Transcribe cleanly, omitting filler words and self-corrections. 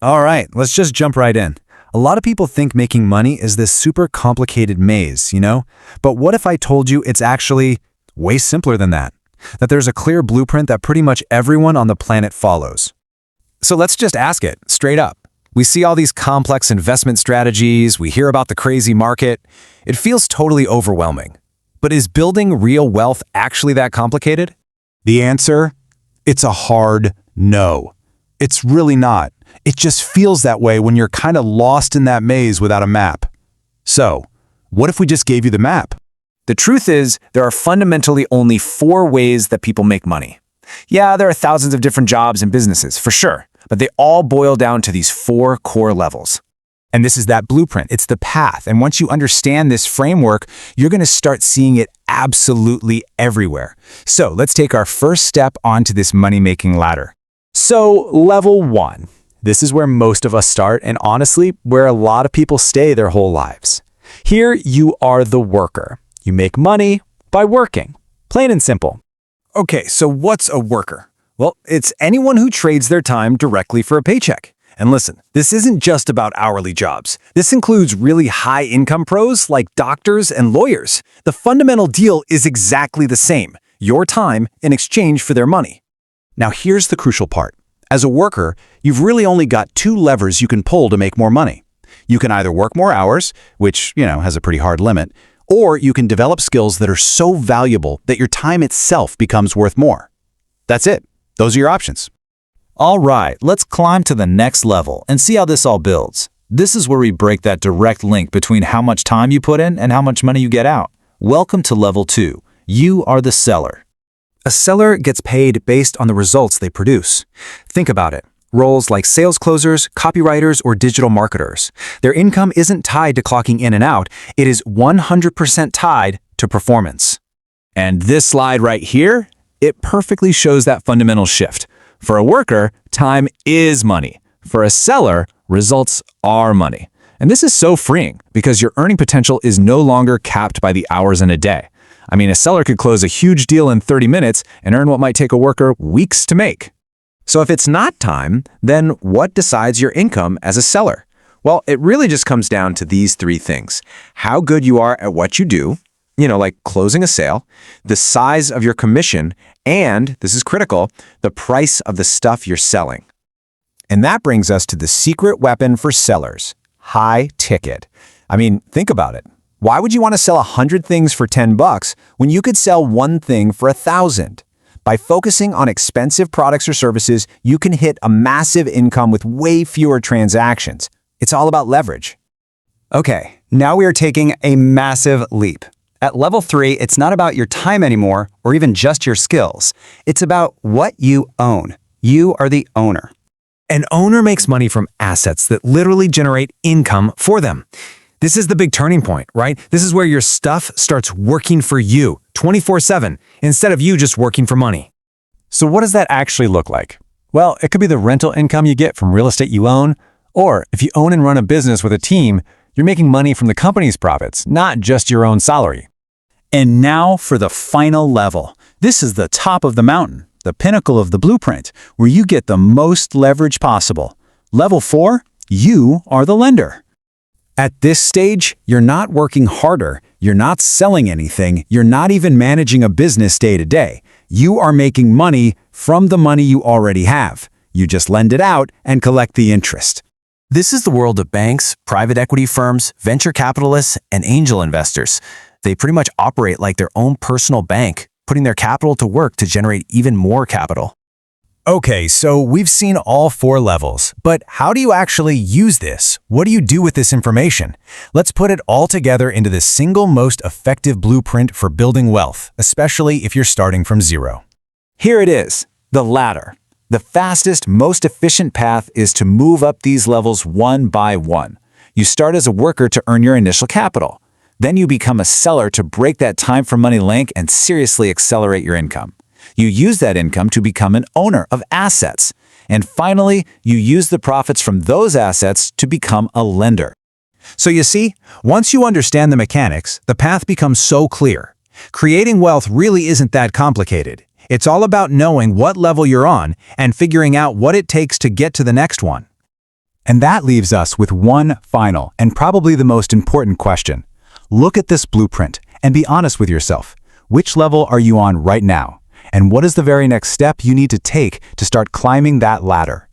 All right, let's just jump right in. A lot of people think making money is this super complicated maze, you know? But what if I told you it's actually way simpler than that? That there's a clear blueprint that pretty much everyone on the planet follows. So let's just ask it, straight up. We see all these complex investment strategies, we hear about the crazy market. It feels totally overwhelming. But is building real wealth actually that complicated? The answer? It's a hard no. It's really not. It just feels that way when you're kind of lost in that maze without a map. So, what if we just gave you the map? The truth is, there are fundamentally only 4 ways that people make money. Yeah, there are thousands of different jobs and businesses, for sure, but they all boil down to these 4 core levels. And this is that blueprint. It's the path. And once you understand this framework, you're going to start seeing it absolutely everywhere. So let's take our first step onto this money-making ladder. So level 1. This is where most of us start, and honestly, where a lot of people stay their whole lives. Here, you are the worker. You make money by working. Plain and simple. Okay, so what's a worker? Well, it's anyone who trades their time directly for a paycheck. And listen, this isn't just about hourly jobs. This includes really high-income pros like doctors and lawyers. The fundamental deal is exactly the same: your time in exchange for their money. Now here's the crucial part. As a worker, you've really only got 2 levers you can pull to make more money. You can either work more hours, which, has a pretty hard limit, or you can develop skills that are so valuable that your time itself becomes worth more. That's it. Those are your options. All right, let's climb to the next level and see how this all builds. This is where we break that direct link between how much time you put in and how much money you get out. Welcome to level 2. You are the seller. A seller gets paid based on the results they produce. Think about it. Roles like sales closers, copywriters, or digital marketers. Their income isn't tied to clocking in and out. It is 100% tied to performance. And this slide right here, it perfectly shows that fundamental shift. For a worker, time is money. For a seller, results are money. And this is so freeing because your earning potential is no longer capped by the hours in a day. I mean, a seller could close a huge deal in 30 minutes and earn what might take a worker weeks to make. So if it's not time, then what decides your income as a seller? Well, it really just comes down to these 3 things: how good you are at what you do, like closing a sale, the size of your commission, and, this is critical, the price of the stuff you're selling. And that brings us to the secret weapon for sellers: high ticket. I mean, think about it. Why would you want to sell 100 things for $10 when you could sell 1 thing for 1,000? By focusing on expensive products or services, you can hit a massive income with way fewer transactions. It's all about leverage. Okay, now we are taking a massive leap. At level 3, it's not about your time anymore, or even just your skills. It's about what you own. You are the owner. An owner makes money from assets that literally generate income for them. This is the big turning point, right? This is where your stuff starts working for you 24/7 instead of you just working for money. So what does that actually look like? Well, it could be the rental income you get from real estate you own, or if you own and run a business with a team, you're making money from the company's profits, not just your own salary. And now for the final level. This is the top of the mountain, the pinnacle of the blueprint, where you get the most leverage possible. Level 4, you are the lender. At this stage, you're not working harder, you're not selling anything, you're not even managing a business day to day. You are making money from the money you already have. You just lend it out and collect the interest. This is the world of banks, private equity firms, venture capitalists, and angel investors. They pretty much operate like their own personal bank, putting their capital to work to generate even more capital. Okay, so we've seen all 4 levels, but how do you actually use this? What do you do with this information? Let's put it all together into the single most effective blueprint for building wealth, especially if you're starting from zero. Here it is, the ladder. The fastest, most efficient path is to move up these levels one by one. You start as a worker to earn your initial capital. Then you become a seller to break that time for money link and seriously accelerate your income. You use that income to become an owner of assets. And finally, you use the profits from those assets to become a lender. So you see, once you understand the mechanics, the path becomes so clear. Creating wealth really isn't that complicated. It's all about knowing what level you're on and figuring out what it takes to get to the next one. And that leaves us with one final and probably the most important question. Look at this blueprint and be honest with yourself. Which level are you on right now? And what is the very next step you need to take to start climbing that ladder?